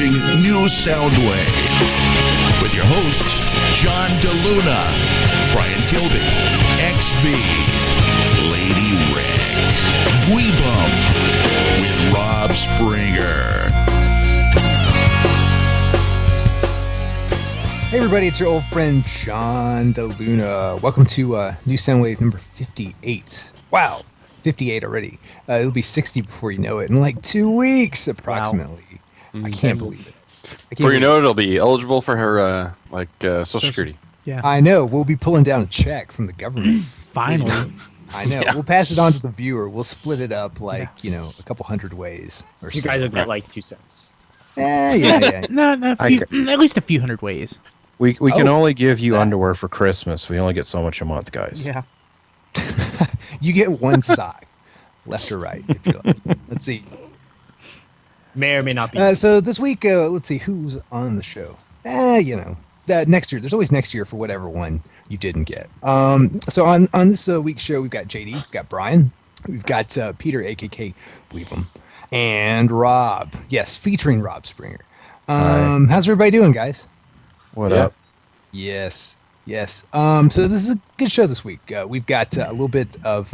watching New Soundwave with your hosts, John DeLuna, Brian Kilby, XV, Lady Rick, Bum with Rob Springer. Hey everybody, it's your old friend John DeLuna. Welcome to New Soundwave number 58. Wow, 58 already. It'll be 60 before you know it in like 2 weeks approximately. Wow. I can't believe it. Before you know it, it'll be eligible for her Social Security. Yeah, I know. We'll be pulling down a check from the government. Finally. I know. Yeah. We'll pass it on to the viewer. We'll split it up a couple hundred ways. Or you guys will get like 2 cents. Yeah. No, at least a few hundred ways. We can only give you underwear for Christmas. We only get so much a month, guys. Yeah. You get one sock, left or right, if you like. Let's see. May or may not be. So this week, let's see who's on the show. Next year. There's always next year for whatever one you didn't get. So on this week's show, we've got JD, we've got Brian, we've got Peter, AKK Bleep'em, and Rob. Yes, featuring Rob Springer. How's everybody doing, guys? What up? Yes. So this is a good show this week. We've got a little bit of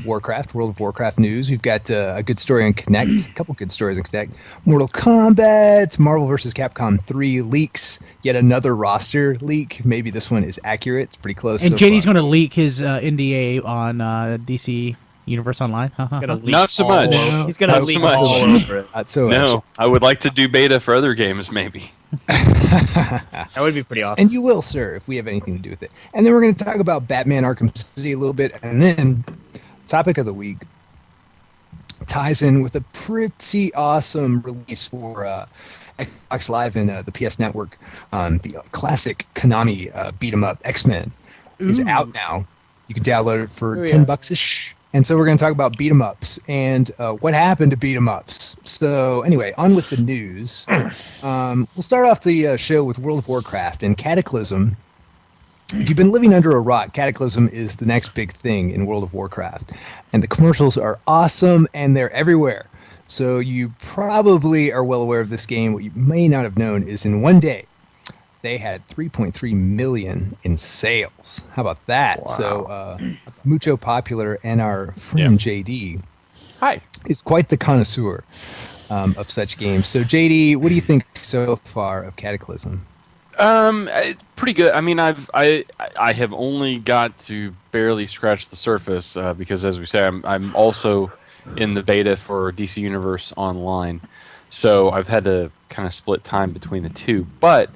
Warcraft, World of Warcraft news. We've got a good story on Connect, a couple good stories on Connect. Mortal Kombat, Marvel vs. Capcom 3 leaks, yet another roster leak. Maybe this one is accurate. It's pretty close. And JD's going to leak his NDA on DC Universe Online. Not so much. He's going to leak all over it. Not so much. No, I would like to do beta for other games, maybe. That would be pretty awesome. And you will, sir, if we have anything to do with it. And then we're going to talk about Batman Arkham City a little bit. And then topic of the week ties in with a pretty awesome release for Xbox Live and the PS Network. The classic Konami beat 'em up X-Men is out now. You can download it for $10-ish. And so we're going to talk about beat 'em ups and what happened to beat 'em ups. So anyway, on with the news. We'll start off the show with World of Warcraft and Cataclysm. If you've been living under a rock, Cataclysm is the next big thing in World of Warcraft. And the commercials are awesome and they're everywhere. So you probably are well aware of this game. What you may not have known is in one day, they had 3.3 million in sales. How about that? Wow. So mucho popular, and our friend JD is quite the connoisseur of such games. So JD, what do you think so far of Cataclysm? Pretty good. I mean, I have only got to barely scratch the surface because, as we say, I'm also in the beta for DC Universe Online. So I've had to kind of split time between the two. But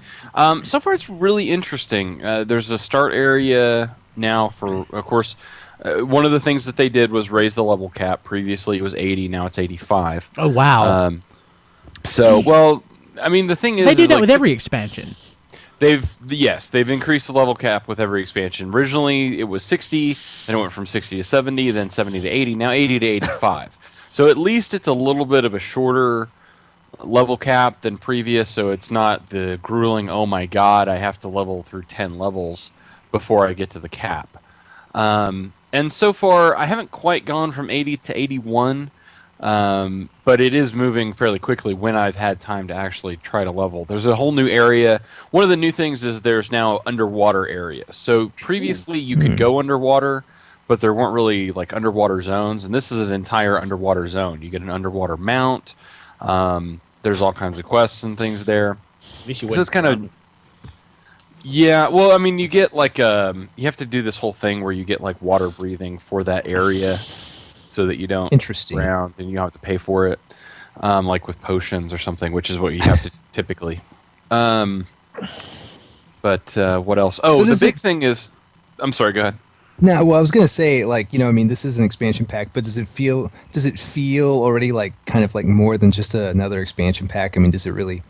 so far it's really interesting. There's a start area now for, of course, one of the things that they did was raise the level cap. Previously it was 80, now it's 85. Oh, wow. I mean, the thing is... They do that with every expansion. They've increased the level cap with every expansion. Originally it was 60, then it went from 60 to 70, then 70 to 80, now 80 to 85. So at least it's a little bit of a shorter level cap than previous, so it's not the grueling, oh my god, I have to level through 10 levels before I get to the cap. And so far, I haven't quite gone from 80 to 81, but it is moving fairly quickly when I've had time to actually try to level. There's a whole new area. One of the new things is there's now underwater areas. So previously you could go underwater, but there weren't really like underwater zones, and this is an entire underwater zone. You get an underwater mount. There's all kinds of quests and things there. So it's kind of... Yeah, well, I mean, you get like... you have to do this whole thing where you get like water breathing for that area so that you don't drown, and you have to pay for it, like with potions or something, which is what you have to typically. But what else? Oh, so the big thing is... I'm sorry, go ahead. No, well, I was gonna say, this is an expansion pack, but does it feel already like kind of like more than just another expansion pack? I mean, does it really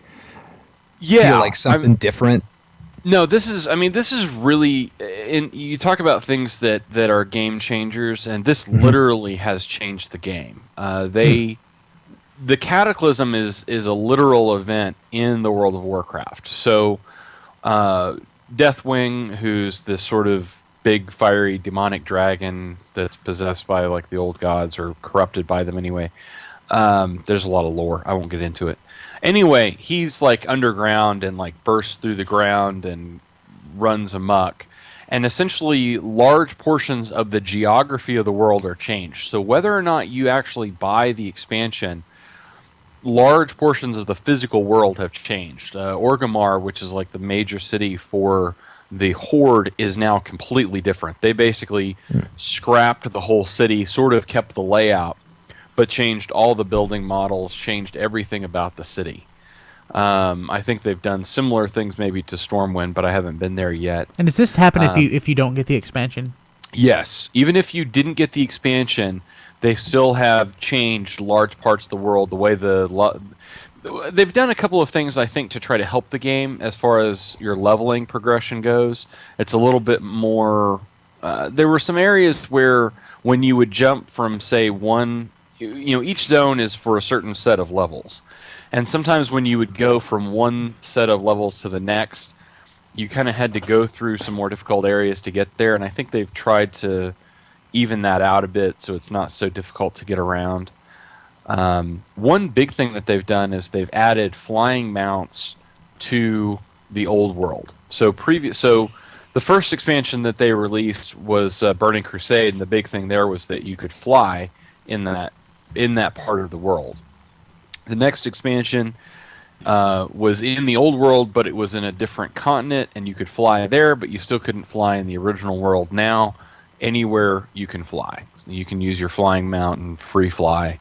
feel like something different? No, this is really, you talk about things that are game changers, and this literally has changed the game. The Cataclysm is a literal event in the World of Warcraft. So, Deathwing, who's this sort of big fiery demonic dragon that's possessed by like the old gods or corrupted by them anyway. There's a lot of lore. I won't get into it. Anyway, he's like underground and like bursts through the ground and runs amok. And essentially, large portions of the geography of the world are changed. So whether or not you actually buy the expansion, large portions of the physical world have changed. Orgrimmar, which is like the major city for the Horde, is now completely different. They basically scrapped the whole city, sort of kept the layout, but changed all the building models, changed everything about the city. I think they've done similar things maybe to Stormwind, but I haven't been there yet. And does this happen if you don't get the expansion? Yes. Even if you didn't get the expansion, they still have changed large parts of the world. The way they've done a couple of things, I think, to try to help the game as far as your leveling progression goes. It's a little bit more... there were some areas where when you would jump from, say, one... each zone is for a certain set of levels. And sometimes when you would go from one set of levels to the next, you kind of had to go through some more difficult areas to get there. And I think they've tried to even that out a bit so it's not so difficult to get around. One big thing that they've done is they've added flying mounts to the old world. So the first expansion that they released was Burning Crusade, and the big thing there was that you could fly in that part of the world. The next expansion was in the old world, but it was in a different continent, and you could fly there, but you still couldn't fly in the original world. Now, anywhere you can fly. So you can use your flying mount and free fly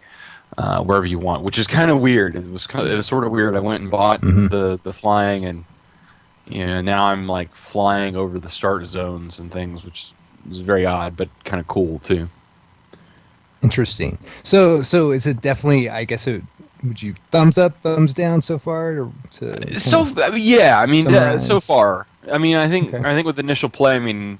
wherever you want, which is kind of weird. It was sort of weird. I went and bought the flying, and now I'm like flying over the start zones and things, which is very odd, but kind of cool too. Interesting. So is it definitely? I guess would you thumbs up, thumbs down so far? Yeah. I mean, so summarize? far. I mean, I think with initial play, I mean,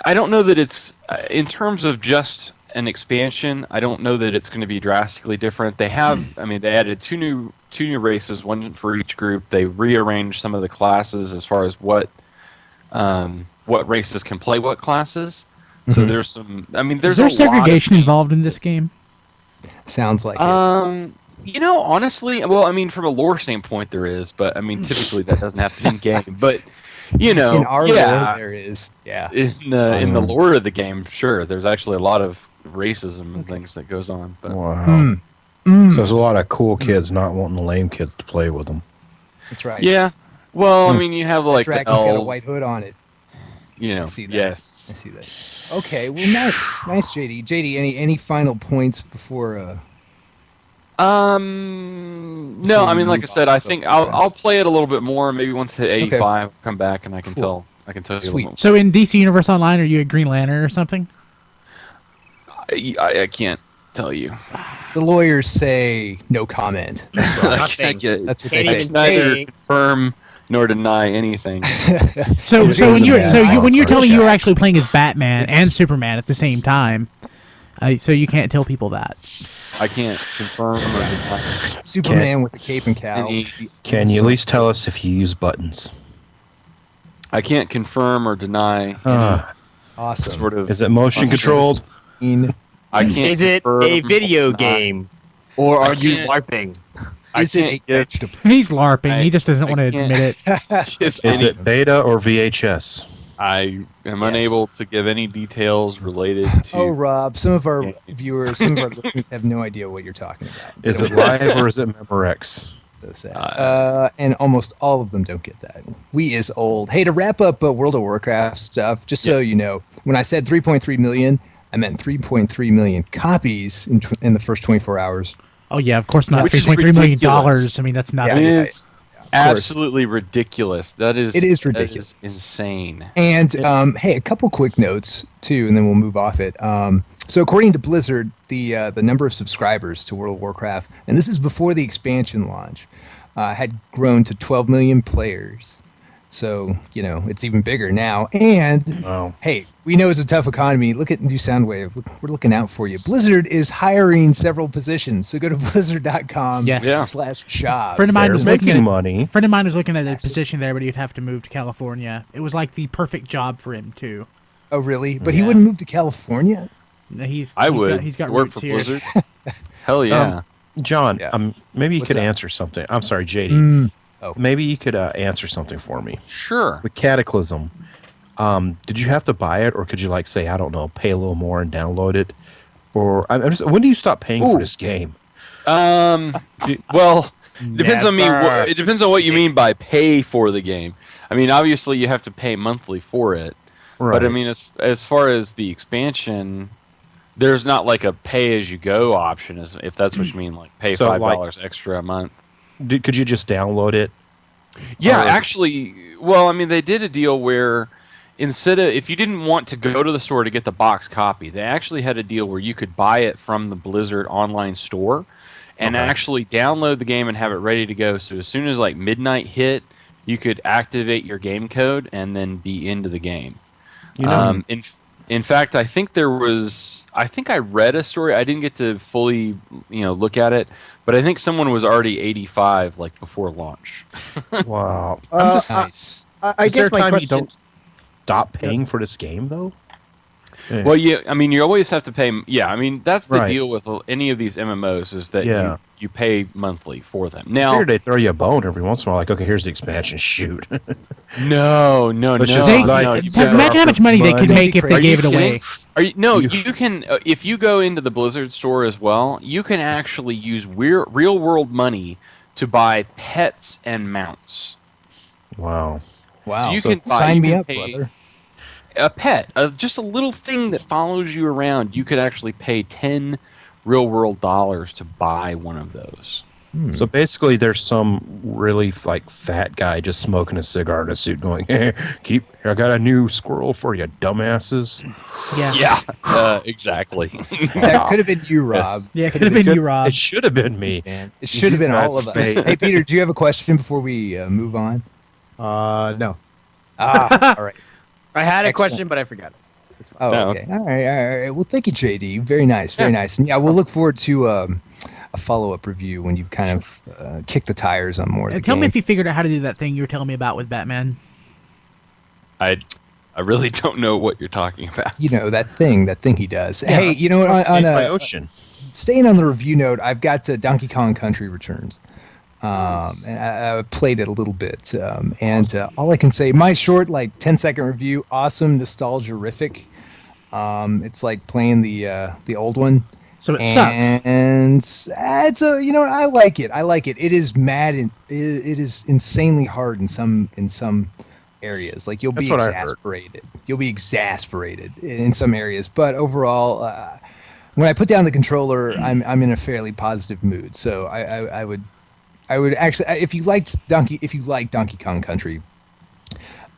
I don't know that it's in terms of just an expansion. I don't know that it's going to be drastically different. They have. I mean, they added two new races, one for each group. They rearranged some of the classes as far as what races can play what classes. So there's some. I mean, there's Is there a lot segregation of involved in this game? Sounds like it. Honestly, well, I mean, from a lore standpoint, there is, but I mean, typically that doesn't have to be in game. But in our lore, there is. Yeah. In the lore of the game, sure, there's actually a lot of racism and things that goes on. But Wow. So there's a lot of cool kids not wanting the lame kids to play with them. That's right. yeah, well, I mean, you have like the Dragon's got a elves, white hood on it. I see that. yes. I see that. Okay, well, nice, JD. JD, any final points before? No, I mean, like I said, I think I'll play it a little bit more. Maybe once to hit 85, come back and I can tell you a little Sweet. more. So in DC Universe Online, are you a Green Lantern or something? I can't tell you. The lawyers say no comment. I can't get. That's what they I say. can neither confirm nor deny anything. So when you're telling me you were Shot. actually playing as Batman and Superman at the same time, so you can't tell people that. I can't confirm or deny. Superman with the cape and cowl. Any- Can you at least tell us if you use buttons? I can't confirm or deny Awesome. sort of. Is it motion controlled? I can't. Is it confirm a or video deny. game, or are you can't- LARPing? Is it a can't get- vegetable? He's LARPing. He just doesn't I want to can't- admit it. It's Is it beta or VHS? I am unable to give any details related to. Oh, Rob, some of our Yeah. viewers, some of our listeners have no idea what you're talking about. Is it live or is it Memorex? So sad. And almost all of them don't get that. We is old. Hey, to wrap up World of Warcraft stuff, just so you know, when I said 3.3 million, I meant 3.3 million copies in the first 24 hours. Oh yeah, of course not. Which is $3.3 million. ridiculous. I mean, that's not. It Yeah. is absolutely ridiculous. It is ridiculous. insane. And hey, a couple quick notes too, and then we'll move off it. So according to Blizzard, the number of subscribers to World of Warcraft, and this is before the expansion launch, had grown to 12 million players. So it's even bigger now. And Wow. hey, we know it's a tough economy. Look at new Soundwave. We're looking out for you. Blizzard is hiring several positions. So go to blizzard.com Yeah. /jobs. Friend of mine They're was looking making at money. friend of mine was looking at a position there, but he'd have to move to California. It was like the perfect job for him too. Oh, really? But he Yeah. wouldn't move to California? He's I would. He's got work roots for here. Blizzard. Hell yeah. John, Yeah. maybe you What's could up? answer something. I'm sorry, JD. Oh. Maybe you could answer something for me. Sure. With Cataclysm, did you have to buy it, or could you like say, I don't know, pay a little more and download it? Or when do you stop paying for this game? Well, depends on me. It depends on what you mean by pay for the game. I mean, obviously you have to pay monthly for it. Right. But I mean, as far as the expansion, there's not like a pay as you go option, if that's what you mean, like pay So, $5 extra a month. Could you just download it? Yeah, Or- actually, well, I mean, they did a deal where instead of, if you didn't want to go to the store to get the box copy, they actually had a deal where you could buy it from the Blizzard online store and actually download the game and have it ready to go. So as soon as like midnight hit, you could activate your game code and then be into the game. In fact, I think I read a story. I didn't get to fully, look at it, but I think someone was already 85 like before launch. Wow. Nice. I Is guess there a my time question. you don't stop paying for this game, though? Yeah. Well, yeah, I mean, you always have to pay. Yeah, I mean, that's the Right. deal with any of these MMOs is that Yeah. you pay monthly for them. I Now, figured they'd throw you a bone every once in a while, like, okay, here's the expansion, shoot. no, Let's just no. like- no, It's you- Imagine how much money they could Don't make be if they crazy. gave it Are you away. kidding? You can if you go into the Blizzard store as well, you can actually use real world money to buy pets and mounts. Wow. Wow. So you can buy- sign you me can up, pay- brother. A pet, just a little thing that follows you around. You could actually pay 10 real world dollars to buy one of those. So basically, there's some really like fat guy just smoking a cigar in a suit, going, "Hey, I got a new squirrel for you, dumbasses." Yeah. Yeah, exactly. That could have been you, Rob. Yeah, it could have been you, Rob. It should have been me. Man, it should have been all of us. That's fake. Hey, Peter, do you have a question before we move on? No. All right. I had a Excellent. question, but I forgot it. It's fine. Oh, No. okay. All right. Well, thank you, JD. Very nice. Very nice. And yeah, we'll look forward to a follow-up review when you've kind of kicked the tires on more of the Tell game. me if you figured out how to do that thing you were telling me about with Batman. I really don't know what you're talking about. You know, that thing he does. Hey, you know what? Made by Ocean. Staying on the review note, I've got Donkey Kong Country Returns. And I played it a little bit. And all I can say, my short, like 10-second review, awesome, nostalgia-rific. It's like playing the old one. So it sucks. And it's I like it. It is mad and it is insanely hard in some areas. Like you'll be That's what I heard. exasperated. You'll be exasperated in some areas, but overall, when I put down the controller, I'm in a fairly positive mood. So I would actually, if you like Donkey Kong Country,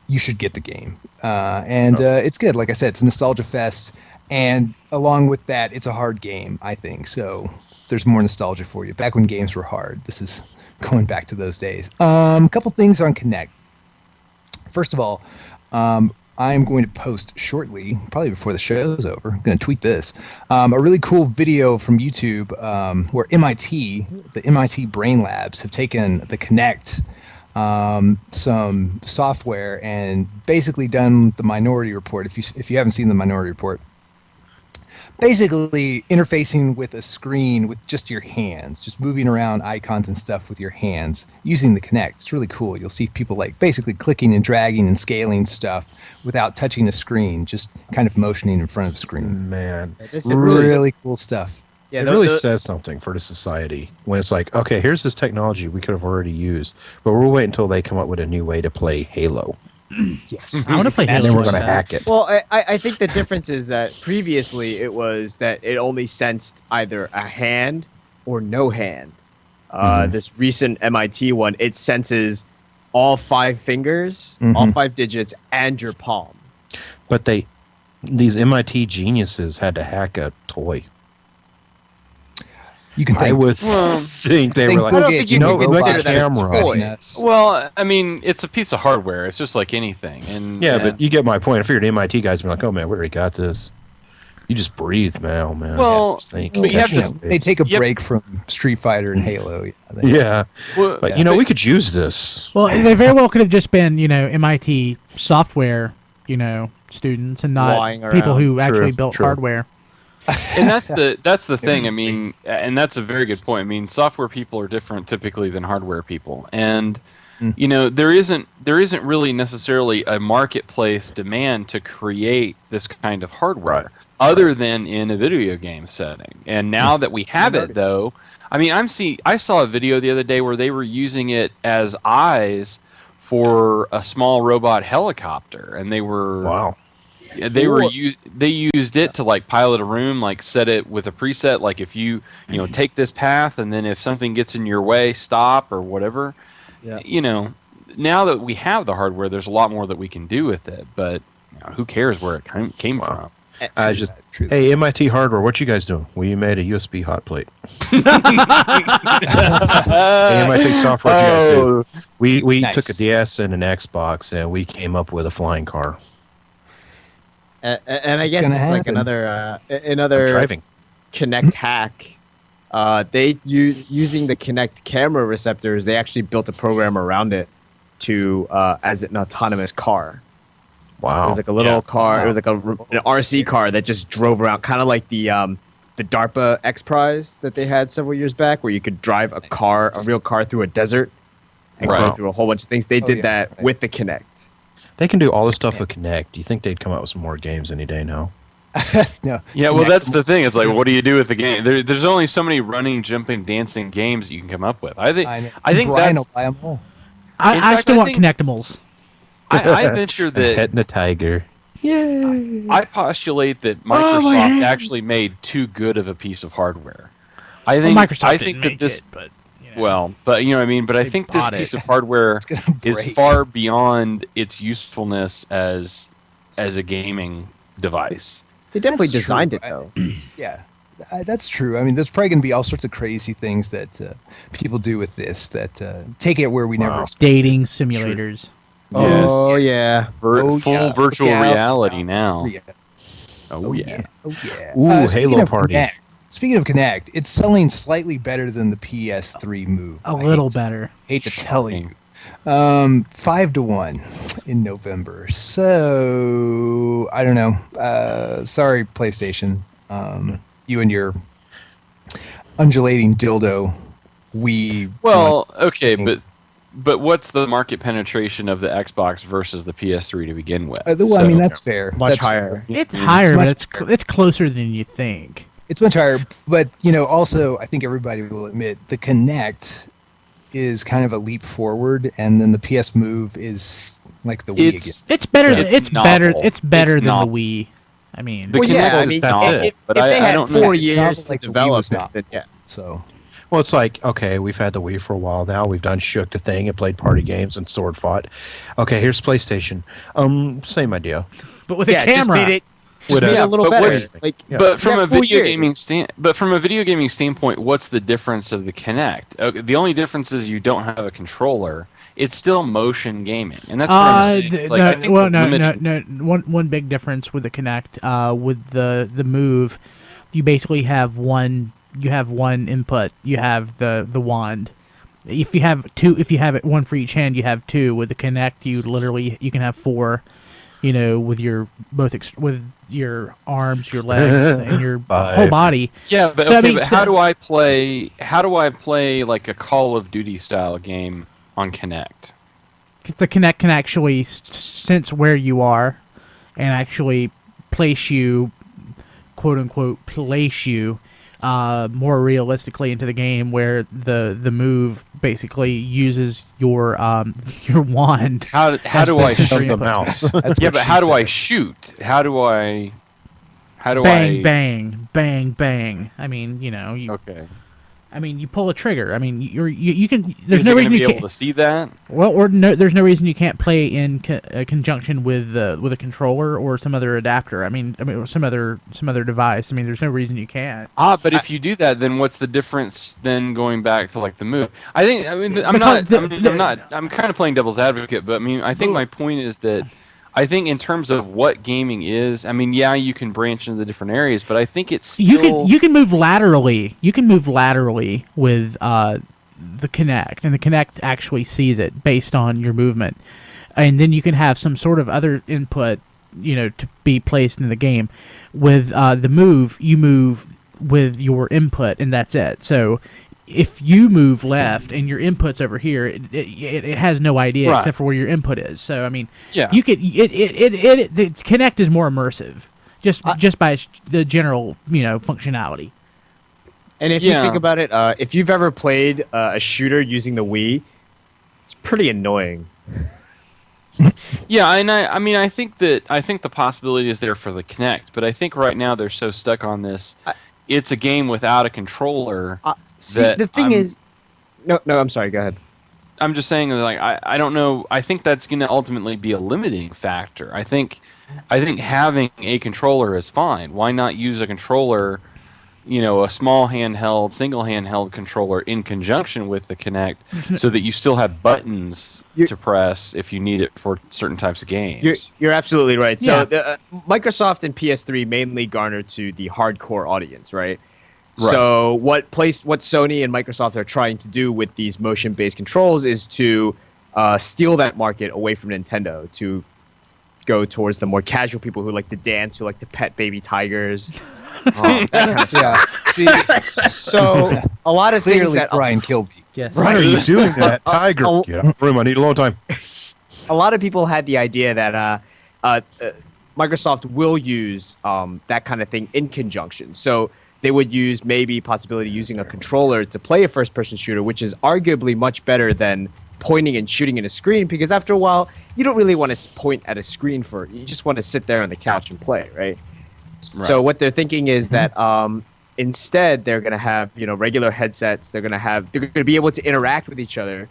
you should get the game. It's good. Like I said, it's a nostalgia fest. And along with that, it's a hard game, I think. So there's more nostalgia for you. Back when games were hard. This is going back to those days. A couple things on Kinect. First of all, I'm going to post shortly, probably before the show's over. I'm going to tweet this. A really cool video from YouTube where the MIT Brain Labs have taken the Kinect, some software, and basically done the Minority Report. If you haven't seen the Minority Report, basically interfacing with a screen with just your hands, just moving around icons and stuff with your hands using the Kinect. It's really cool. You'll see people like basically clicking and dragging and scaling stuff without touching a screen, just kind of motioning in front of the screen. Man, This is really, Really cool stuff. yeah, it really says something for the society when it's like, okay, here's this technology we could have already used, but we'll wait until they come up with a new way to play Halo, Yes. I want to play and Halo. then we're with going to that. hack it. Well, I think the difference is that previously it was that it only sensed either a hand or no hand. This recent MIT one, it senses all 5 fingers, all 5 digits, and your palm. But these MIT geniuses had to hack a toy. You can I thank would think they were like, I don't think you can consider consider that a camera. toy. nuts. Well, I mean, it's a piece of hardware. It's just like anything. And Yeah, but you get my point. I figured MIT guys would be like, oh man, we already got this. You just breathe, man. Well, Just think. but you have You to- know, they take a Yep. break from Street Fighter and Halo. Yeah, Well, but we could use this. Well, they very well could have just been, MIT software, students and not Flying people around. who actually True, built true. hardware. And that's the thing. I mean, and that's a very good point. I mean, software people are different typically than hardware people, and you know, there isn't really necessarily a marketplace demand to create this kind of hardware other than in a video game setting. And now that we have it, though, I mean, I saw a video the other day where they were using it as eyes for a small robot helicopter, and they were they used it to like pilot a room, like set it with a preset, like if you take this path, and then if something gets in your way, stop or whatever. Yeah. You know, now that we have the hardware, there's a lot more that we can do with it. But who cares where it came from? Hey, MIT hardware, what you guys doing? We made a USB hot plate. Hey, MIT software, what you guys do? We took a DS and an Xbox, and we came up with a flying car. And I guess it's like another driving Kinect hack. Using the Kinect camera receptors, they actually built a program around it to as an autonomous car. Wow! It was like a little car. Wow. It was like an RC car that just drove around, kind of like the DARPA X Prize that they had several years back, where you could drive a real car through a desert and go through a whole bunch of things. They did that with the Kinect. They can do all this stuff with Kinect. Do you think they'd come out with some more games any day now? No. Yeah, well, that's the thing. It's like, what do you do with the game? There's only so many running, jumping, dancing games that you can come up with. I think Brian will buy them all. I still want Kinectimals. I venture that petting a tiger. Yay! I postulate that Microsoft actually made too good of a piece of hardware. Microsoft didn't make it, but but you know what I mean. But I think this piece of hardware is far beyond its usefulness as a gaming device. They definitely designed it, though. Yeah, that's true. I mean, there's probably going to be all sorts of crazy things that people do with this that take it where we never expected. Dating simulators. Oh, yeah. Full virtual reality now. Oh, yeah. Ooh, Halo Party. Speaking of Kinect, it's selling slightly better than the PS3 Move. A little better. Hate to tell you. 5-1 in November. So I don't know. Sorry, PlayStation. You and your undulating dildo. Okay, but what's the market penetration of the Xbox versus the PS3 to begin with? I mean, that's fair. Much higher. It's higher, but it's closer than you think. It's much higher, but also I think everybody will admit the Kinect is kind of a leap forward, and then the PS Move is like the Wii again. It's better. It's better than the Wii. I mean, if they had 4 years to develop it, So. Well, it's like, okay, we've had the Wii for a while now. We've done Shook the Thing and played party games and sword fought. Okay, here's PlayStation. Same idea. But with a camera. Just made it a little better. But from a video gaming standpoint, what's the difference of the Kinect? The only difference is you don't have a controller. It's still motion gaming, and that's what I'm saying. One big difference with the Kinect, with the Move, you basically have one. You have one input. You have the wand. If you have it one for each hand, you have two. With the Kinect, you can have four. With your with your arms, your legs, and your whole body. Yeah, but but how do I play? How do I play like a Call of Duty style game on Kinect? The Kinect can actually sense where you are, and actually place you, quote unquote, more realistically into the game, where the Move basically uses your wand. How do I shoot the mouse? Yeah, but how do I shoot? How do I bang bang? I mean, okay. I mean, you pull a trigger. I mean, you can. There's no reason you can't be able to see that. Well, there's no reason you can't play in conjunction with a controller or some other adapter. I mean, some other device. I mean, there's no reason you can't. But if you do that, then what's the difference? Then going back to like the Move, I'm kind of playing devil's advocate, but I mean, I think my point is that. I think in terms of what gaming is, I mean, yeah, you can branch into the different areas, but I think it's still... You can move laterally. You can move laterally with the Kinect, and the Kinect actually sees it based on your movement. And then you can have some sort of other input, to be placed in the game. With the move, you move with your input, and that's it. So if you move left and your input's over here, it has no idea except for where your input is. So I mean, you could the Kinect is more immersive just by the general functionality. And if you think about it, if you've ever played a shooter using the Wii, it's pretty annoying. Yeah, and I think the possibility is there for the Kinect, but I think right now they're so stuck on this. It's a game without a controller. The thing is, no, I'm sorry. Go ahead. I'm just saying, like, I don't know. I think that's going to ultimately be a limiting factor. I think having a controller is fine. Why not use a controller? A small handheld, single handheld controller in conjunction with the Kinect, so that you still have buttons to press if you need it for certain types of games. You're absolutely right. So Microsoft and PS3 mainly garner to the hardcore audience, right? So what Sony and Microsoft are trying to do with these motion-based controls is to steal that market away from Nintendo, to go towards the more casual people who like to dance, who like to pet baby tigers. That kind of stuff. See, so a lot of Clearly things that Brian Kilby. Yes. Why are you doing that, Tiger? Get out of the room. I need alone time. A lot of people had the idea that Microsoft will use that kind of thing in conjunction. So they would use possibility using a controller to play a first-person shooter, which is arguably much better than pointing and shooting in a screen, because after a while, you don't really want to point at a screen you just want to sit there on the couch and play, right? So what they're thinking is that instead they're going to have regular headsets. They're going to be able to interact with each other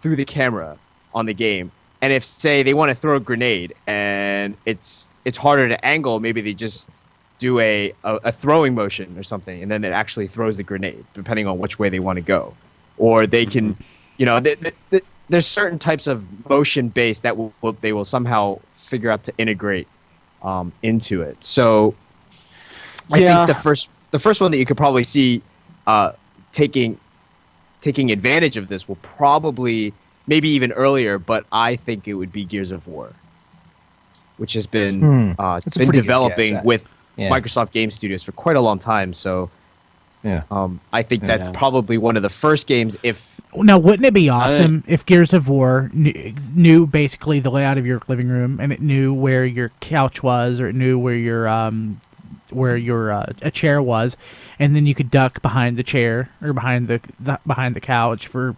through the camera on the game. And if say they want to throw a grenade and it's harder to angle, maybe they just do a throwing motion or something, and then it actually throws the grenade, depending on which way they want to go. Or they can, there's certain types of motion based that they will somehow figure out to integrate into it. So I think the first one that you could probably see taking advantage of this will probably maybe even earlier, but I think it would be Gears of War, which has been developing with Microsoft Game Studios for quite a long time. So I think that's probably one of the first games. Now, wouldn't it be awesome if Gears of War knew basically the layout of your living room, and it knew where your couch was, or it knew where your a chair was, and then you could duck behind the chair or behind the couch for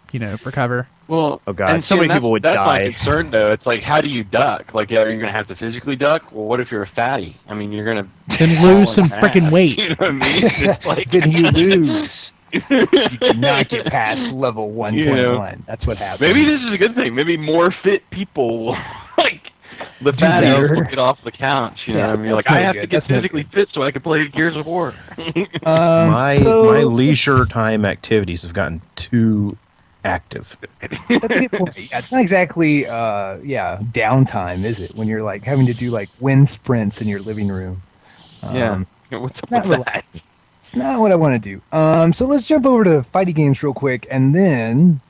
cover. Well, oh god, and so many people would die. That's my concern, though. It's like, how do you duck? Like, are you going to have to physically duck? Well, what if you're a fatty? I mean, you're going to then lose some freaking weight. You know what I mean? It's like, Then you lose. You cannot get past level 1.1. That's what happens. Maybe this is a good thing. Maybe more fit people, like the fatties, will get off the couch. You know what I mean? Like, I have to get physically fit so I can play Gears of War. My leisure time activities have gotten too active. It's not exactly downtime, is it? When you're like having to do like wind sprints in your living room. What's up with that? It's not what I want to do. So let's jump over to fighting games real quick, and then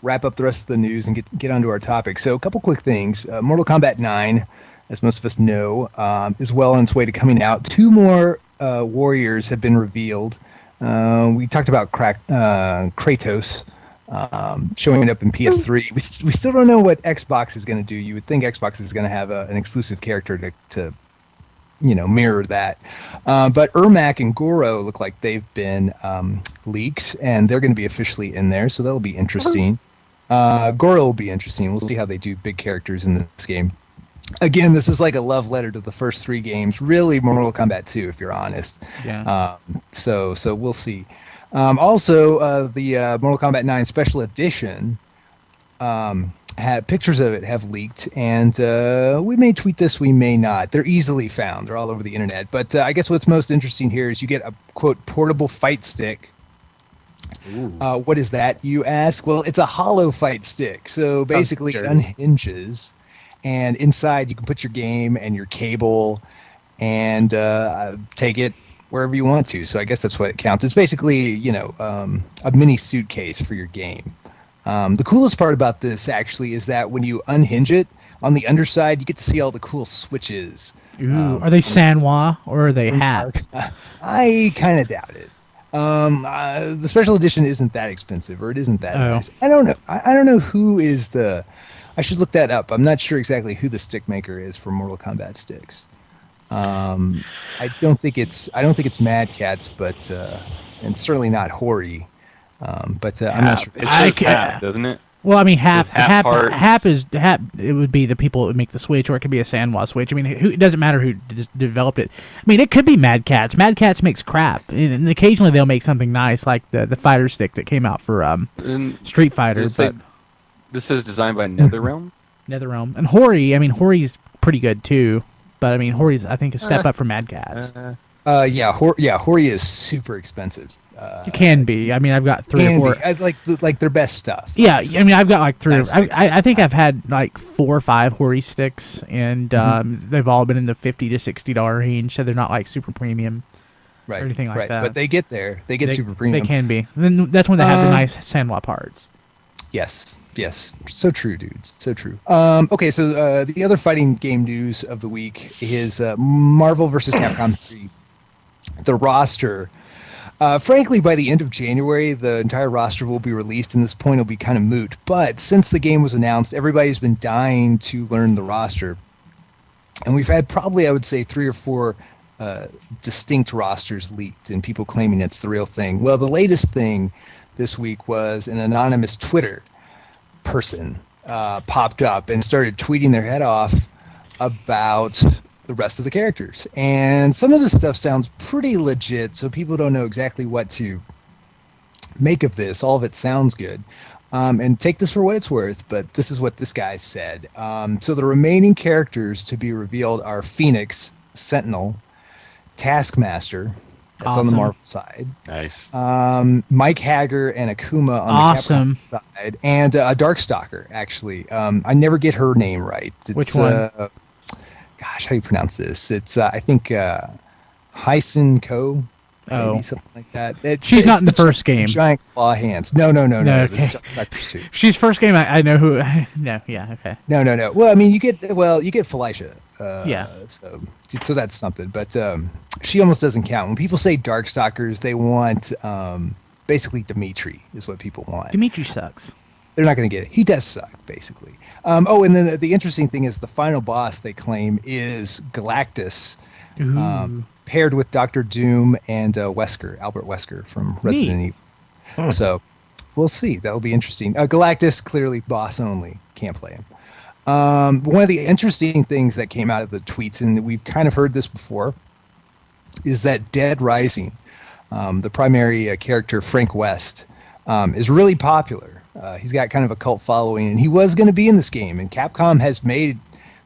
wrap up the rest of the news and get onto our topic. So a couple quick things. Mortal Kombat 9, as most of us know, is well on its way to coming out. 2 more warriors have been revealed. We talked about Kratos showing up in PS3. We still don't know what Xbox is going to do. You would think Xbox is going to have an exclusive character to mirror that. But Ermac and Goro look like they've been leaked, and they're going to be officially in there, so that'll be interesting. Goro will be interesting. We'll see how they do big characters in this game. Again, this is like a love letter to the first 3 games. Really, Mortal Kombat 2, if you're honest. Yeah. So we'll see. Also, the Mortal Kombat 9 Special Edition, pictures of it have leaked, and we may tweet this, we may not. They're easily found. They're all over the internet. But I guess what's most interesting here is you get a, quote, portable fight stick. What is that, you ask? Well, it's a hollow fight stick. So basically it unhinges. And inside, you can put your game and your cable and take it wherever you want to. So I guess that's what it counts. It's basically, a mini suitcase for your game. The coolest part about this, actually, is that when you unhinge it, On the underside, you get to see all the cool switches. Ooh, are they Sanwa or are they hat? I kind of doubt it. The special edition isn't that expensive, or it isn't that nice. I don't know. I don't know who is the. I should look that up. I'm not sure exactly who the stick maker is for Mortal Kombat sticks. I don't think it's Mad Catz, but and certainly not Hori. I'm not sure. It's Hap, doesn't it? Well, I mean, Hap is Hap. It would be the people that would make the Switch, or it could be a Sanwa Switch. I mean, it doesn't matter who developed it. I mean, it could be Mad Catz. Mad Catz makes crap, and occasionally they'll make something nice, like the fighter stick that came out for Street Fighter. But this is designed by NetherRealm. NetherRealm and Hori. I mean, Hori's pretty good too, but I mean, Hori's I think a step up from Mad Catz. Hori is super expensive. It can be. I mean, I've got 3 or 4. I like their best stuff. Yeah, I mean, I've got like 3. I think I've had like 4 or 5 Hori sticks, and they've all been in the $50 to $60 range, so they're not like super premium, or anything like that. But they get there. They get super premium. They can be. And then that's when they have the nice Sanwa parts. Yes. So true, dude. So true. Okay, so the other fighting game news of the week is Marvel vs. Capcom 3. The roster. Frankly, by the end of January, the entire roster will be released, and this point will be kind of moot. But since the game was announced, everybody's been dying to learn the roster. And we've had probably, I would say, 3 or 4 distinct rosters leaked, and people claiming it's the real thing. Well, the latest thing this week was an anonymous Twitter person popped up and started tweeting their head off about the rest of the characters. And some of this stuff sounds pretty legit, so people don't know exactly what to make of this. All of it sounds good. And take this for what it's worth, but this is what this guy said. So the remaining characters to be revealed are Phoenix, Sentinel, Taskmaster, that's on the Marvel side. Nice. Mike Hager and Akuma on the Capcom side. And a Darkstalker, actually. I never get her name right. It's, which one? Gosh, how do you pronounce this? It's, I think, Hyson Ko. Maybe something like that. She's not in the first game. Giant claw hands. No. Okay. This is Darkstalkers 2. She's first game. I know who. No. Yeah. Okay. No. Well, I mean, you get Felicia. Yeah. So that's something. But she almost doesn't count. When people say Darkstalkers, they want basically Dimitri is what people want. Dimitri sucks. They're not going to get it. He does suck, basically. And then the interesting thing is the final boss they claim is Galactus, paired with Dr. Doom and Wesker, Albert Wesker from Resident Evil. So we'll see. That'll be interesting. Galactus, clearly boss only. Can't play him. One of the interesting things that came out of the tweets, and we've kind of heard this before, is that Dead Rising, the primary character, Frank West, is really popular. He's got kind of a cult following, and he was going to be in this game. And Capcom has made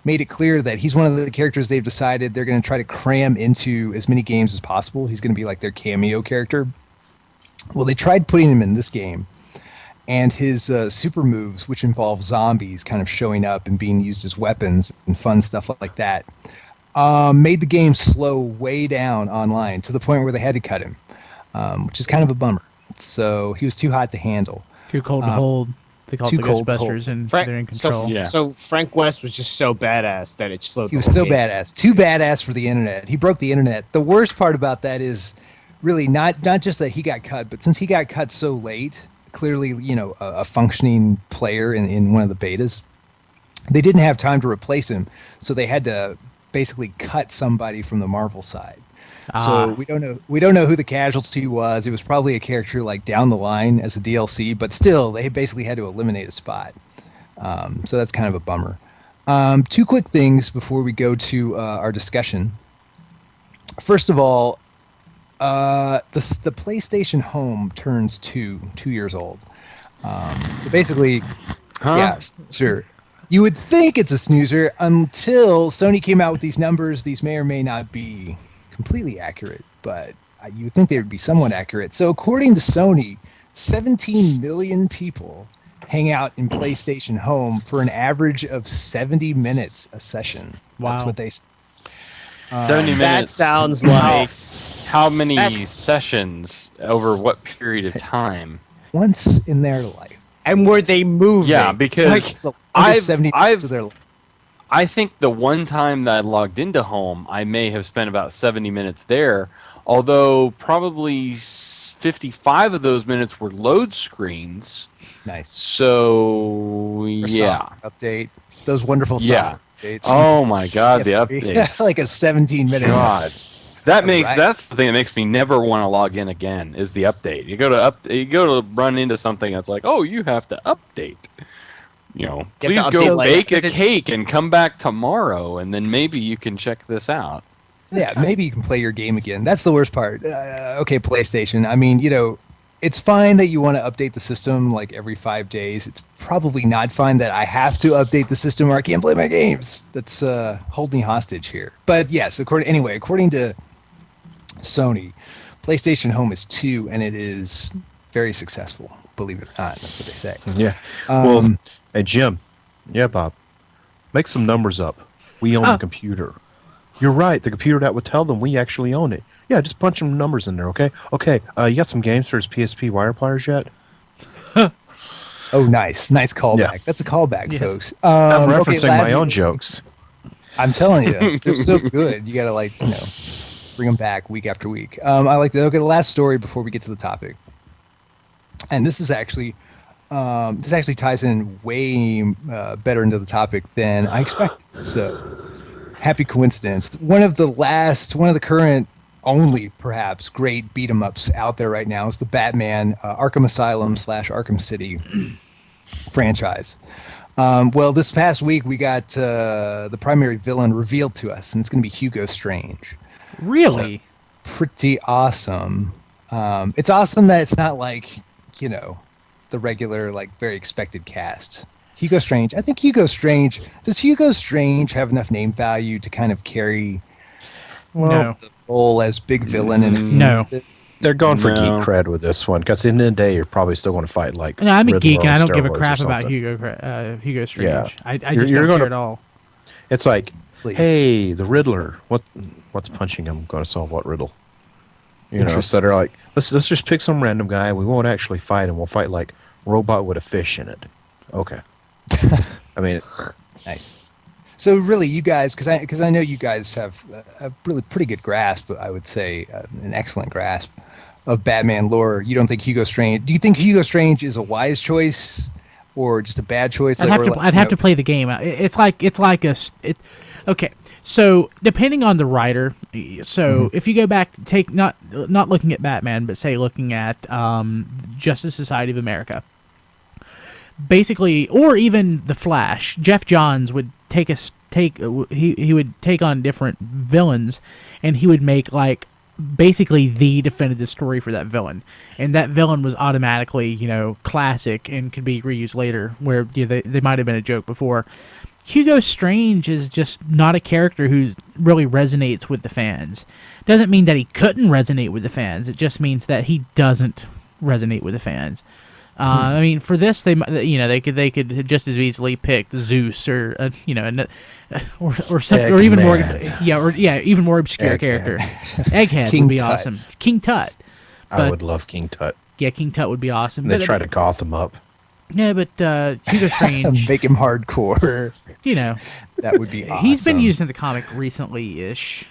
it clear that he's one of the characters they've decided they're going to try to cram into as many games as possible. He's going to be like their cameo character. Well, they tried putting him in this game, and his super moves, which involve zombies kind of showing up and being used as weapons and fun stuff like that, made the game slow way down online to the point where they had to cut him, which is kind of a bummer. So he was too hot to handle. Too cold to hold. They called the Ghostbusters, and they're in control. So Frank West was just so badass that it slowed. He was so badass, too badass for the internet. He broke the internet. The worst part about that is really not just that he got cut, but since he got cut so late, clearly a functioning player in one of the betas, they didn't have time to replace him, so they had to basically cut somebody from the Marvel side. So we don't know who the casualty was. It was probably a character like down the line as a DLC, but still they basically had to eliminate a spot. So that's kind of a bummer. 2 quick things before we go to our discussion. First of all, the PlayStation Home turns 2 years old. So basically, yeah, sure. You would think it's a snoozer until Sony came out with these numbers. These may or may not be completely accurate, but you would think they would be somewhat accurate. So according to Sony, 17 million people hang out in PlayStation Home for an average of 70 minutes a session. Wow. That's what they 70 minutes. That sounds like how many sessions over what period of time? Once in their life. And were they moving? Yeah, because I've 70 minutes of their life. I think the one time that I logged into home, I may have spent about 70 minutes there, although probably 55 of those minutes were load screens. Nice. So, yeah. Software update. Those wonderful software updates. Oh my God, the Yes, updates. like a 17-minute. God. That's the thing that makes me never want to log in again is the update. You go to run into something that's like, oh, you have to update. Please to go update, bake like, a cake and come back tomorrow, and then maybe you can check this out. Yeah, maybe you can play your game again. That's the worst part. Okay, PlayStation. I mean, it's fine that you want to update the system like every 5 days. It's probably not fine that I have to update the system or I can't play my games. That's hold me hostage here. But yes, according to Sony, PlayStation Home is 2, and it is very successful. Believe it or not, that's what they say. Yeah. Well, hey Jim. Yeah, Bob. Make some numbers up. We own the computer. You're right. The computer that would tell them we actually own it. Yeah, just punch some numbers in there, okay? Okay. You got some games for his PSP wire pliers yet? Oh, nice callback. Yeah. That's a callback, folks. I'm referencing okay, my lads, own jokes. I'm telling you, they're so good. You gotta bring them back week after week. I like to look at the last story before we get to the topic, and this actually ties in way better into the topic than I expected. So, happy coincidence. One of the current only perhaps great beat 'em ups out there right now is the Batman Arkham Asylum / Arkham City franchise. Well, this past week we got the primary villain revealed to us, and it's going to be Hugo Strange. Really? So, pretty awesome. It's awesome that it's not like, the regular, very expected cast. Hugo Strange. I think does Hugo Strange have enough name value to kind of carry No. the role as big villain? No. They're going for No. geek cred with this one, because at the end of the day, you're probably still going to fight like. No, I'm a Riddler geek and on I don't give a steroids or crap about something. Hugo Strange. Yeah. I You're- just you're don't gonna- care at all. It's like, Please. hey, the Riddler. What's punching him? Going to solve what riddle? Interesting. So they're like, let's just pick some random guy. We won't actually fight him. We'll fight like robot with a fish in it. Okay. I mean, Nice. So really, you guys, because I know you guys have a really pretty good grasp, I would say, an excellent grasp of Batman lore. You don't think Hugo Strange? Do you think Hugo Strange is a wise choice or just a bad choice? I'd have to play the game. Okay. So depending on the writer, if you go back, take not looking at Batman, but say looking at Justice Society of America, basically, or even the Flash, Jeff Johns would he would take on different villains, and he would make basically the definitive story for that villain, and that villain was automatically classic and could be reused later, where they might have been a joke before. Hugo Strange is just not a character who really resonates with the fans. Doesn't mean that he couldn't resonate with the fans. It just means that he doesn't resonate with the fans. I mean, for this, they could just as easily pick Zeus or even more even more obscure Egghead. character. Egghead King would be Tut. awesome. King Tut. I But- would love King Tut. Yeah, King Tut would be awesome. They try to goth him up. Yeah, but Hugo Strange, make him hardcore. That would be awesome. he's been used in the comic recently-ish.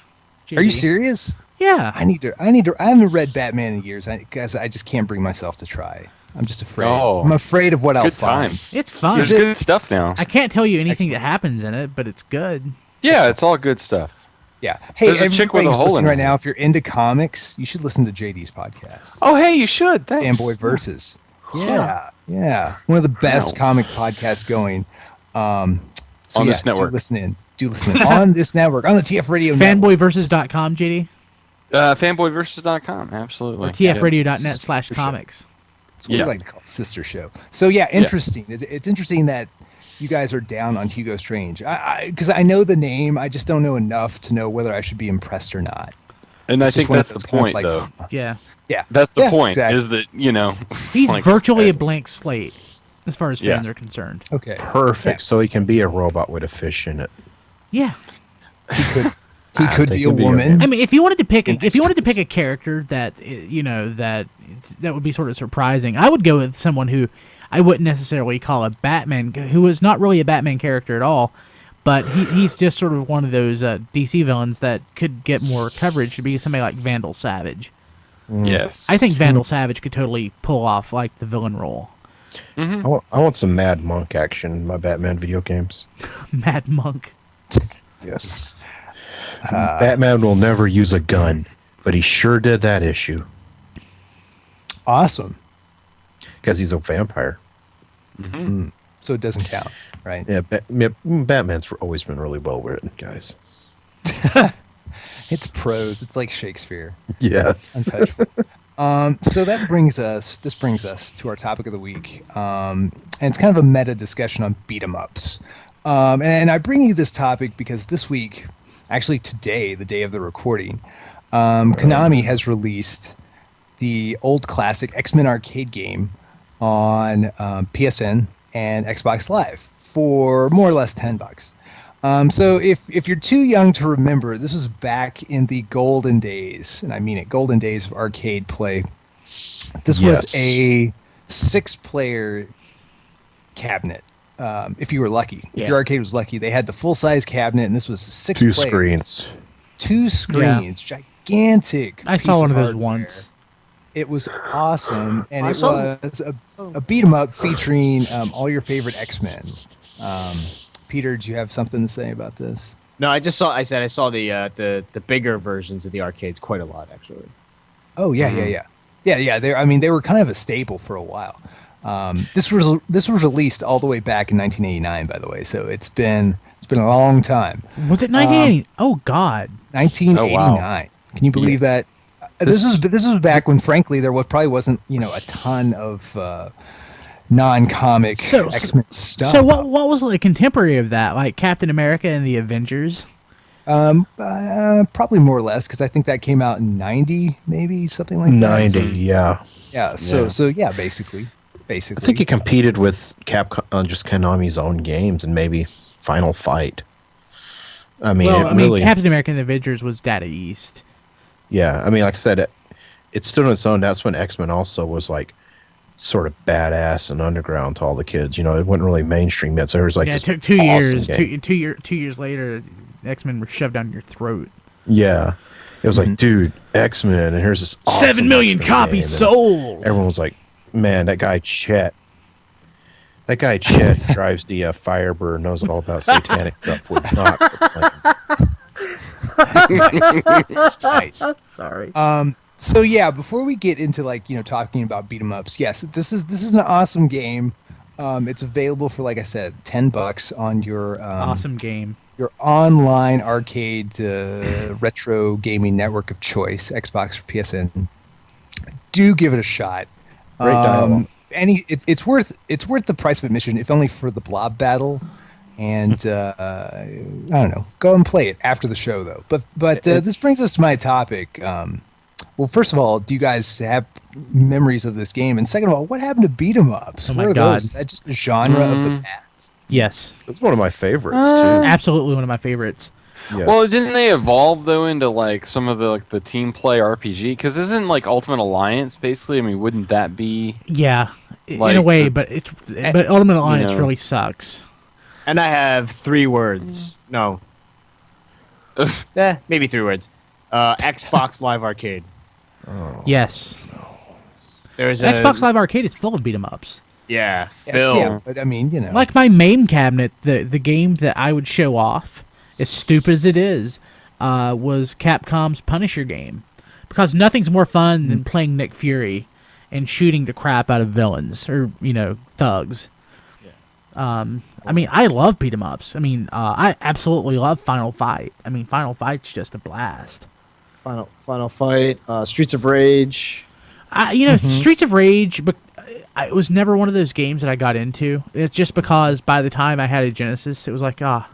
Are you JD. serious? Yeah. I haven't read Batman in years because I just can't bring myself to try. I'm just afraid. Oh. I'm afraid of what I'll Good find. time. It's fun. There's good stuff now. I can't tell you anything Excellent. that happens in it, but it's good. Yeah, it's all good stuff. Yeah. Hey, There's a chick with everybody a who's hole listening in right her now, head. if you're into comics, you should listen to JD's podcast. Oh, hey, you should. Thanks. Fanboy Versus. Yeah. One of the best Wow. comic podcasts going. So On this network. Do listen in. On this network. On the TF Radio network. Fanboyversus.com, JD? Fanboyversus.com, absolutely. Or tfradio.net/comics. It's what we Yeah. like to call a sister show. So yeah, interesting. It's interesting that you guys are down on Hugo Strange. Because I know the name, I just don't know enough to know whether I should be impressed or not. And I It's just think one of that's the those kind of point, though. Yeah. Yeah. That's the Yeah, point, exactly. is that, He's like, virtually a blank slate as far as Yeah. fans are concerned. Okay. Perfect. So he can be a robot with a fish in it. Yeah. He could they be a could be woman. I mean, if you wanted to pick In a character that that would be sort of surprising, I would go with someone who I wouldn't necessarily call a Batman, who is not really a Batman character at all, But he's just sort of one of those DC villains that could get more coverage to be somebody like Vandal Savage. Yes. I think Vandal Savage could totally pull off like the villain role. Mm-hmm. I want some Mad Monk action in my Batman video games. Mad Monk. Yes. Batman will never use a gun, but he sure did that issue. Awesome. Because he's a vampire. Mm-hmm. So it doesn't count, right? Yeah, Batman's always been really well written, guys. It's prose. It's like Shakespeare. Yes. Untouchable. So this brings us to our topic of the week, and it's kind of a meta discussion on beat 'em ups. And I bring you this topic because this week, actually today, the day of the recording, Konami has released the old classic X-Men arcade game on PSN and Xbox Live for more or less $10. So if you're too young to remember, this was back in the golden days, and I mean it, golden days of arcade play. This was a 6-player cabinet. If you were lucky, if your arcade was lucky, they had the full-size cabinet, and this was 6 Two players. screens. 2 screens, gigantic. I piece saw one of those hardware. once. It was awesome, and it was a beat 'em up featuring all your favorite X-Men. Peter, do you have something to say about this? No, I saw the bigger versions of the arcades quite a lot, actually. Oh yeah. They were kind of a staple for a while. This was released all the way back in 1989, by the way. So it's been a long time. Was it 1980? Oh God, 1989. Oh, wow. Can you believe that? This was back when, frankly, there probably wasn't a ton of non-comic X-Men stuff. So what was the contemporary of that? Like Captain America and the Avengers? Probably more or less, because I think that came out in 90, maybe something like 90, that. yeah. Yeah. So basically. I think it competed with Capcom, just Konami's own games, and maybe Final Fight. I mean, Captain America and the Avengers was Data East. Yeah, I mean, like I said, it stood on its own. That's when X-Men also was like sort of badass and underground to all the kids. It wasn't really mainstream yet. So it was like it took two 2 years. game. 2 years later, X-Men were shoved down your throat. Yeah, it was like, dude, X-Men, and here's this awesome 7 million X-Men copies game. sold. Everyone was like, man, that guy Chet drives the Firebird, knows all about satanic stuff. We're not. Nice. Sorry. So yeah, before we get into talking about beat 'em ups, yes, this is an awesome game. It's available for, like I said, $10 on your Awesome game. your online arcade retro gaming network of choice, Xbox or PSN. Do give it a shot. Great dialogue. It's worth the price of admission, if only for the blob battle. And I don't know, go and play it after the show though. But this brings us to my topic. Well, first of all, do you guys have memories of this game? And second of all, what happened to beat 'em ups? Oh my what are God. those? Is that just a genre of the past? Yes. It's one of my favorites too. Absolutely one of my favorites. Yes. Well, didn't they evolve though into some of the team play RPG? Because isn't Ultimate Alliance basically? I mean, wouldn't that be? Yeah, in a way, but Ultimate Alliance really sucks. And I have 3 words. No. Maybe 3 words. Xbox Live Arcade. Oh. Yes. There's Xbox Live Arcade is full of beat 'em ups. Yeah, Yeah, Phil. yeah, but I mean, Like my MAME cabinet, the game that I would show off, as stupid as it is, was Capcom's Punisher game. Because nothing's more fun than playing Nick Fury and shooting the crap out of villains or, thugs. I mean, I love beat 'em ups. I mean, I absolutely love Final Fight. I mean, Final Fight's just a blast. Final Fight, Streets of Rage. Streets of Rage, but it was never one of those games that I got into. It's just because by the time I had a Genesis, it was like, so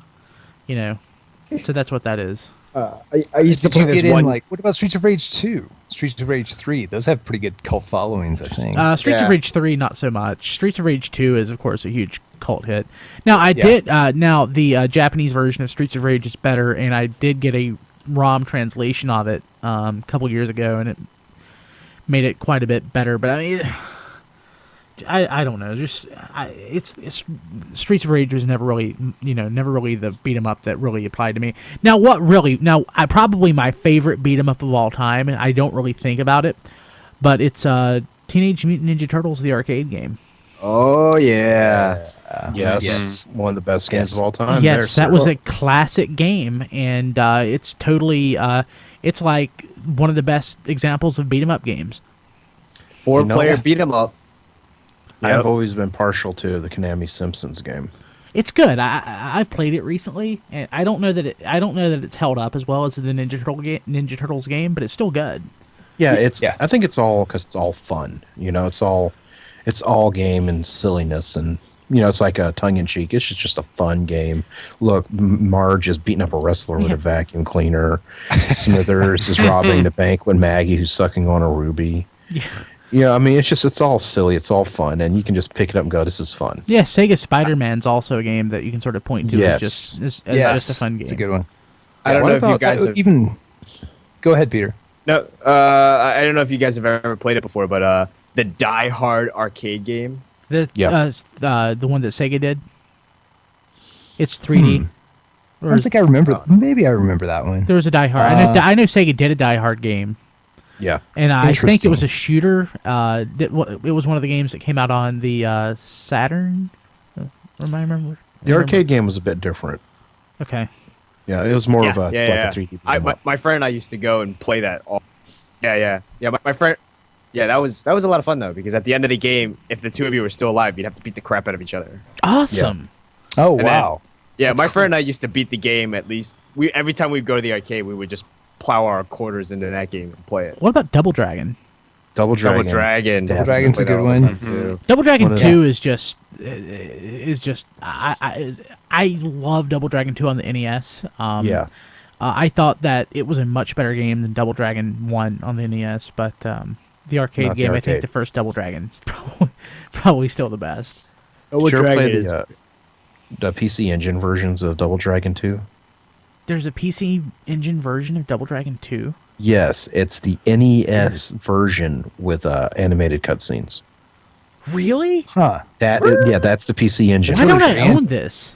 that's what that is. I used to did play you this get in one. what about Streets of Rage 2? Streets of Rage 3? Those have pretty good cult followings, I think. Streets of Rage 3, not so much. Streets of Rage 2 is, of course, a huge cult hit. Now, now the Japanese version of Streets of Rage is better, and I did get a ROM translation of it a couple years ago, and it made it quite a bit better. But I mean, I don't know. It's Streets of Rage was never really the beat 'em up that really applied to me. Now I probably my favorite beat 'em up of all time, and I don't really think about it, but it's Teenage Mutant Ninja Turtles, the arcade game. Oh yeah. Yeah, Yes. one of the best games of all time. Yes, that was a classic game, and it's totally it's like one of the best examples of beat 'em up games. 4-player beat 'em up. I've always been partial to the Konami Simpsons game. It's good. I've played it recently, and I don't know that it's held up as well as the Ninja Turtles game, but it's still good. Yeah, I think it's all because it's all fun. It's all game and silliness, and it's like a tongue in cheek. It's just a fun game. Look, Marge is beating up a wrestler with a vacuum cleaner. Smithers is robbing the bank with Maggie, who's sucking on a ruby. Yeah. Yeah, I mean, it's all silly, it's all fun, and you can just pick it up and go, this is fun. Yeah, Sega Spider-Man's also a game that you can sort of point to as just a fun game. It's a good one. I don't know if you guys have... even. Go ahead, Peter. No, I don't know if you guys have ever played it before, but the Die Hard arcade game. The one that Sega did. It's 3D. I don't think I remember. Maybe I remember that one. There was a Die Hard. I know Sega did a Die Hard game. Yeah, and I think it was a shooter. It was one of the games that came out on the Saturn. Remember? The arcade game was a bit different. Okay. Yeah, it was more of a 3D. My friend and I used to go and play that. Yeah. My friend. Yeah, that was a lot of fun though, because at the end of the game, if the two of you were still alive, you'd have to beat the crap out of each other. Awesome. Yeah. Oh wow. That's my friend and I used to beat the game at least. Every time we'd go to the arcade, we would just plow our quarters into that game and play it. What about Double Dragon? Double Dragon's a good one too. Double Dragon 2 is just I love Double Dragon 2 on the NES. I thought that it was a much better game than Double Dragon 1 on the NES, but the arcade game, I think the first Double Dragon is probably still the best. Double Dragon the PC Engine versions of Double Dragon 2? There's a PC Engine version of Double Dragon 2? Yes, it's the NES version with animated cutscenes. Really? Huh. That's the PC Engine. Why don't I own this?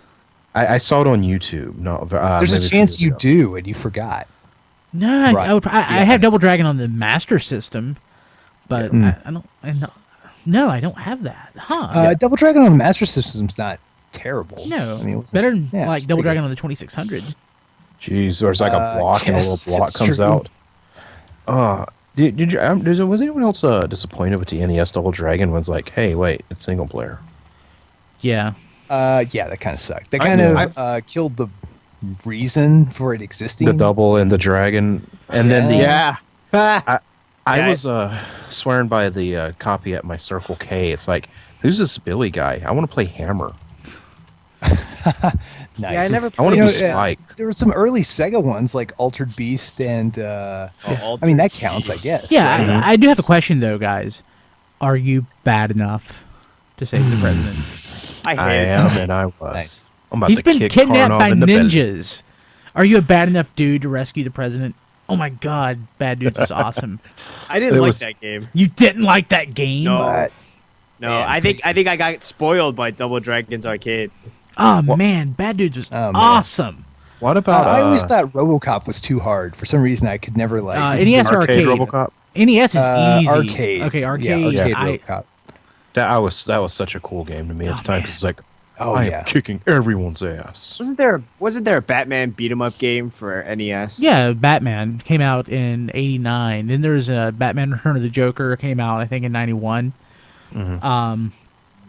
I saw it on YouTube. No, there's a chance you do, and you forgot. No, I have Double Dragon on the Master System, but I don't have that. Huh? Double Dragon on the Master System's not terrible. No, I mean, it's better than like Double Dragon on the 2600. Jeez, there's like a block and a little block comes out. Was anyone else disappointed with the NES Double Dragon? Was like, hey, wait, it's single player. Yeah. That kind of sucked. That kind of killed the reason for it existing. The double and the dragon, and then the I was swearing by the copy at my Circle K. It's like, who's this Billy guy? I want to play Hammer. Nice. Yeah, I never. I want to be Spike. There were some early Sega ones like Altered Beast and I mean that counts, I guess. Yeah, I do have a question though, guys. Are you bad enough to save the president? I am, and I was. Nice. I'm about He's to been kick kidnapped Karnov by in the belly. ninjas. Are you a bad enough dude to rescue the president? Oh my God, Bad Dudes was awesome. I didn't like that game. You didn't like that game? No, I think I got spoiled by Double Dragon's arcade. Oh man, Bad Dudes was awesome. What about? I always thought RoboCop was too hard. For some reason, I could never like NES or arcade. RoboCop? NES is easy. Arcade. Okay, arcade. Yeah, arcade RoboCop. That was such a cool game to me at the time. Because it's like, I am kicking everyone's ass. Wasn't there a Batman beat 'em up game for NES? Yeah, Batman came out in '89. Then there was a Batman Return of the Joker came out, I think, in '91. Mm-hmm.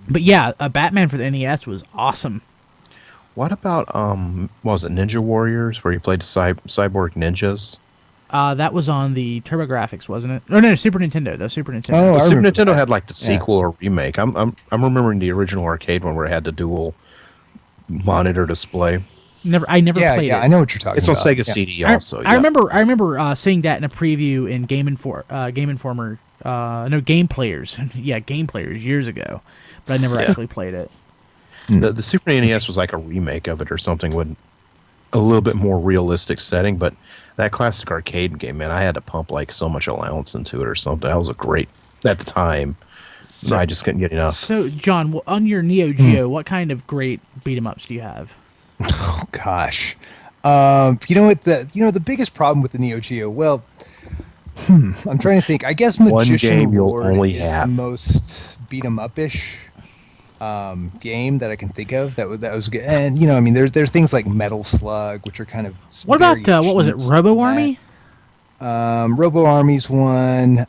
But yeah, a Batman for the NES was awesome. What about what was it, Ninja Warriors, where you played the cyborg ninjas? That was on the TurboGrafx, wasn't it? No, Super Nintendo. The Super Nintendo. Oh, Super Nintendo had like the sequel or remake. I'm remembering the original arcade one where it had the dual monitor display. I never played it. Yeah, I know what you're talking about. It's on Sega CD also. I remember seeing that in a preview in Game Informer. No, Game Players. Yeah, Game Players years ago, but I never actually played it. The Super NES was like a remake of it or something with a little bit more realistic setting, but that classic arcade game, man, I had to pump like so much allowance into it or something. That was a great, at the time, I just couldn't get enough. So, John, on your Neo Geo, what kind of great beat 'em ups do you have? Oh gosh, the biggest problem with the Neo Geo. Well, I'm trying to think. I guess Magician game you'll Lord only is the have. most beat 'em up-ish game that I can think of. That was good. And there's things like Metal Slug, which are kind of. What about what was it, variations Robo on Army? that. Robo Army's one.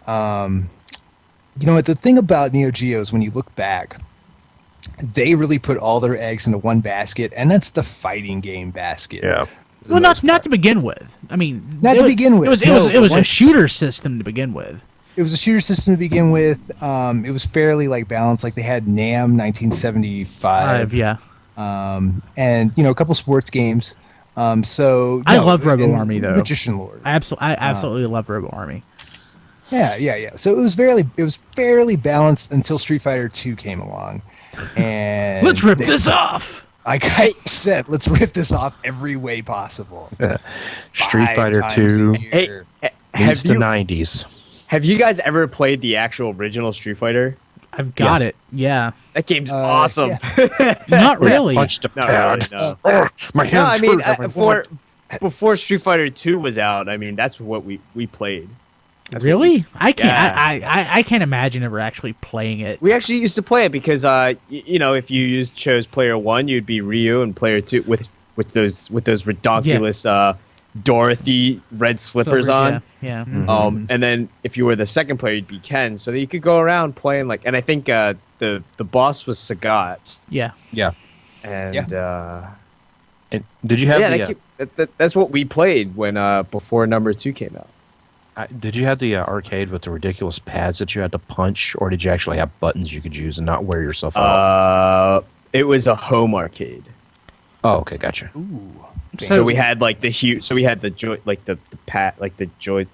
You know what? The thing about Neo Geo is when you look back, they really put all their eggs into one basket, and that's the fighting game basket. Yeah. Well, not to begin with. I mean, Not to begin with. It was a once- shooter system to begin with. It was a shooter system to begin with. It was fairly balanced. Like they had Nam 1975. Yeah. And a couple sports games. So I love Robo Army though. Magician Lord. I absolutely love Robo Army. Yeah. So it was fairly balanced until Street Fighter 2 came along. And Let's rip this off. Like I said, let's rip this off every way possible. Street 5 Fighter times a 2 year. meets the 90s. Have you guys ever played the actual original Street Fighter? I've got it. Yeah. That game's awesome. Not really. Punched a Not pad. really, no. My No, hands I mean, hurt. I'm like, before Street Fighter 2 was out, I mean, that's what we played. Really? I can't. Yeah. I can't imagine ever actually playing it. We actually used to play it because, if you chose player 1, you'd be Ryu, and player 2 with those redonkulous Dorothy red slippers on. Yeah. And then if you were the second player, you'd be Ken, so that you could go around playing and I think the boss was Sagat. Yeah. And And did you have that's what we played when before number 2 came out. did you have the arcade with the ridiculous pads that you had to punch, or did you actually have buttons you could use and not wear yourself out? It was a home arcade. Oh, okay, gotcha. Ooh. So we had the huge. So we had the joy, the pat, the joy.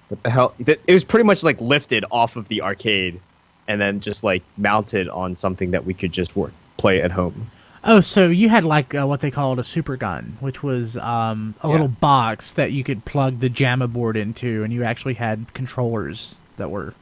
What the hell? It was pretty much lifted off of the arcade, and then just mounted on something that we could just play at home. Oh, so you had what they called a super gun, which was a little box that you could plug the JAMA board into, and you actually had controllers that were.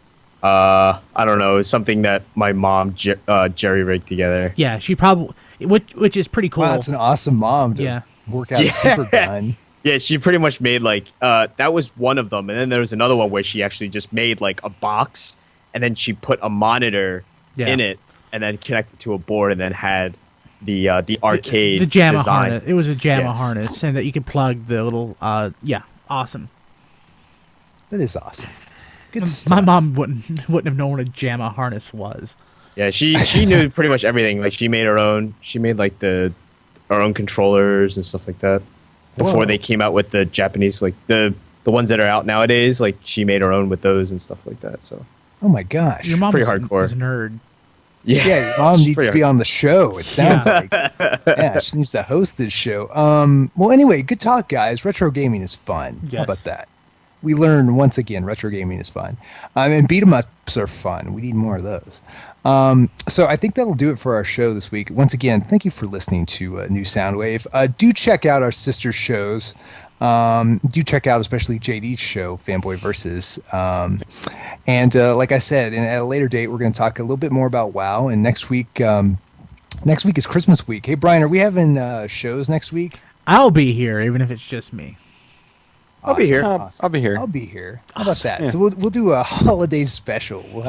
I don't know. It was something that my mom jerry rigged together. Yeah, she probably, which is pretty cool. Wow, that's an awesome mom to work out a super gun. Yeah, she pretty much made that was one of them, and then there was another one where she actually just made a box, and then she put a monitor in it, and then connected to a board, and then had the arcade the JAMA design. harness. It was a JAMA harness, and that you could plug the little awesome. That is awesome. Good stuff. My mom wouldn't have known what a JAMA harness was. Yeah, she knew pretty much everything. She made her own. She made her own controllers and stuff like that. Before they came out with the Japanese, the ones that are out nowadays, she made her own with those and stuff like that. So. Oh my gosh. Your mom pretty was hardcore. A nerd. Yeah, your mom needs to be on the show. It sounds like. Yeah, she needs to host this show. Well, anyway, good talk, guys. Retro gaming is fun. Yes. How about that? We learned once again, retro gaming is fun. And beat 'em ups are fun. We need more of those. So I think that'll do it for our show this week. Once again, thank you for listening to New Soundwave. Do check out our sister shows. Do check out especially JD's show, Fanboy Versus. And like I said, at a later date, we're going to talk a little bit more about WoW. And next week is Christmas week. Hey, Brian, are we having shows next week? I'll be here, even if it's just me. I'll be here. Awesome. I'll be here. I'll be here. How about that? Yeah. So we'll do a holiday special. We'll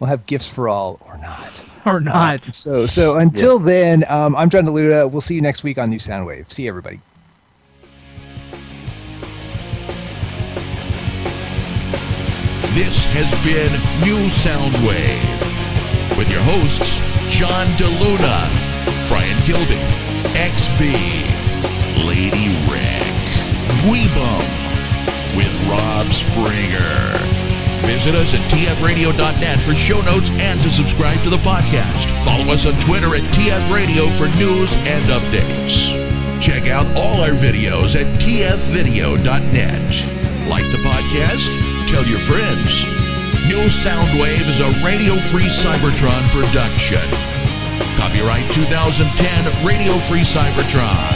have gifts for all or not. Or not. So until then, I'm John DeLuda. We'll see you next week on New Soundwave. See you, everybody. This has been New Soundwave with your hosts, John DeLuna, Brian Kilby, XV, Lady Rick, Dweebum, with Rob Springer. Visit us at tfradio.net for show notes and to subscribe to the podcast. Follow us on Twitter at tfradio for news and updates. Check out all our videos at tfvideo.net. Like the podcast? Tell your friends. New Soundwave is a radio-free Cybertron production. Copyright 2010 Radio Free Cybertron.